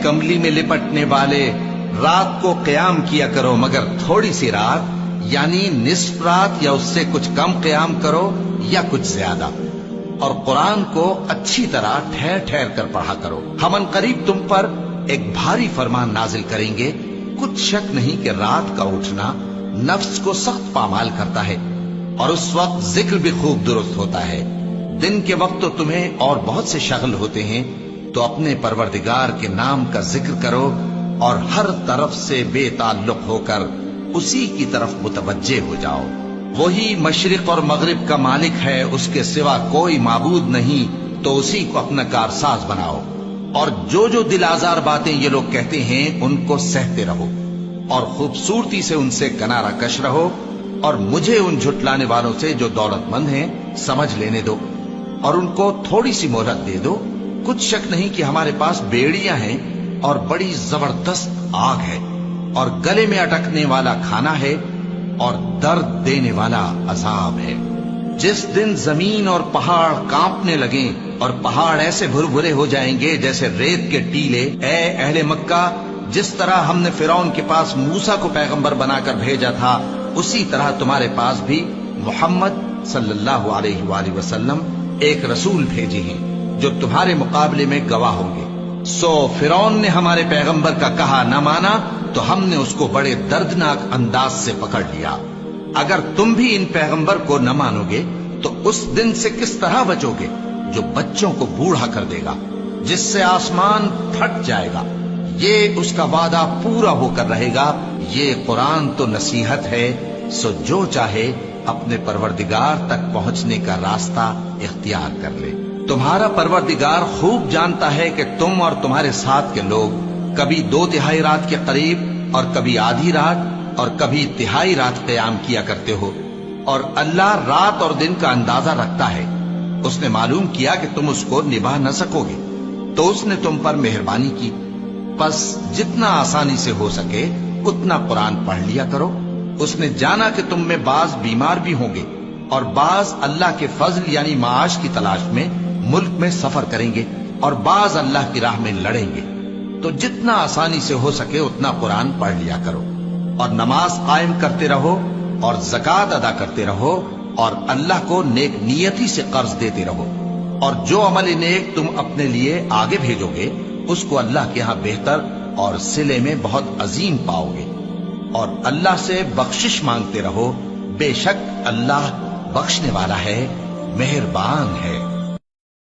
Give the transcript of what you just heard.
کملی میں لپٹنے والے، رات کو قیام کیا کرو مگر تھوڑی سی رات، یعنی نصف رات یا اس سے کچھ کم قیام کرو یا کچھ زیادہ، اور قرآن کو اچھی طرح ٹھہر ٹھہر کر پڑھا کرو۔ ہم ان قریب تم پر ایک بھاری فرمان نازل کریں گے، کچھ شک نہیں کہ رات کا اٹھنا نفس کو سخت پامال کرتا ہے، اور اس وقت ذکر بھی خوب درست ہوتا ہے۔ دن کے وقت تو تمہیں اور بہت سے شغل ہوتے ہیں، تو اپنے پروردگار کے نام کا ذکر کرو اور ہر طرف سے بے تعلق ہو کر اسی کی طرف متوجہ ہو جاؤ۔ وہی مشرق اور مغرب کا مالک ہے، اس کے سوا کوئی معبود نہیں، تو اسی کو اپنا کارساز بناؤ۔ اور جو دل آزار باتیں یہ لوگ کہتے ہیں ان کو سہتے رہو، اور خوبصورتی سے ان سے کنارہ کش رہو، اور مجھے ان جھٹلانے والوں سے جو دولت مند ہیں سمجھ لینے دو، اور ان کو تھوڑی سی مہلت دے دو۔ کچھ شک نہیں کہ ہمارے پاس بیڑیاں ہیں اور بڑی زبردست آگ ہے، اور گلے میں اٹکنے والا کھانا ہے، اور درد دینے والا عذاب ہے۔ جس دن زمین اور پہاڑ کانپنے لگیں اور پہاڑ ایسے بھربھرے ہو جائیں گے جیسے ریت کے ٹیلے، اے اہل مکہ، جس طرح ہم نے فرعون کے پاس موسیٰ کو پیغمبر بنا کر بھیجا تھا، اسی طرح تمہارے پاس بھی محمد صلی اللہ علیہ وآلہ وسلم ایک رسول بھیجے ہیں جو تمہارے مقابلے میں گواہ ہوں گے۔ سو فرعون نے ہمارے پیغمبر کا کہا نہ مانا تو ہم نے اس کو بڑے دردناک انداز سے پکڑ لیا۔ اگر تم بھی ان پیغمبر کو نہ مانو گے تو اس دن سے کس طرح بچو گے جو بچوں کو بوڑھا کر دے گا، جس سے آسمان پھٹ جائے گا۔ یہ اس کا وعدہ پورا ہو کر رہے گا۔ یہ قرآن تو نصیحت ہے، سو جو چاہے اپنے پروردگار تک پہنچنے کا راستہ اختیار کر لے۔ تمہارا پروردگار خوب جانتا ہے کہ تم اور تمہارے ساتھ کے لوگ کبھی 2/3 رات کے قریب اور کبھی آدھی رات اور کبھی تہائی رات قیام کیا کرتے ہو، اور اللہ رات اور دن کا اندازہ رکھتا ہے۔ اس نے معلوم کیا کہ تم اس کو نبھا نہ سکو گے، تو اس نے تم پر مہربانی کی، پس جتنا آسانی سے ہو سکے اتنا قرآن پڑھ لیا کرو۔ اس نے جانا کہ تم میں بعض بیمار بھی ہوں گے، اور بعض اللہ کے فضل یعنی معاش کی تلاش میں ملک میں سفر کریں گے، اور بعض اللہ کی راہ میں لڑیں گے، تو جتنا آسانی سے ہو سکے اتنا قرآن پڑھ لیا کرو، اور نماز قائم کرتے رہو، اور زکوٰۃ ادا کرتے رہو، اور اللہ کو نیک نیتی سے قرض دیتے رہو، اور جو عمل نیک تم اپنے لیے آگے بھیجو گے اس کو اللہ کے ہاں بہتر اور صلے میں بہت عظیم پاؤ گے، اور اللہ سے بخشش مانگتے رہو، بے شک اللہ بخشنے والا ہے، مہربان ہے۔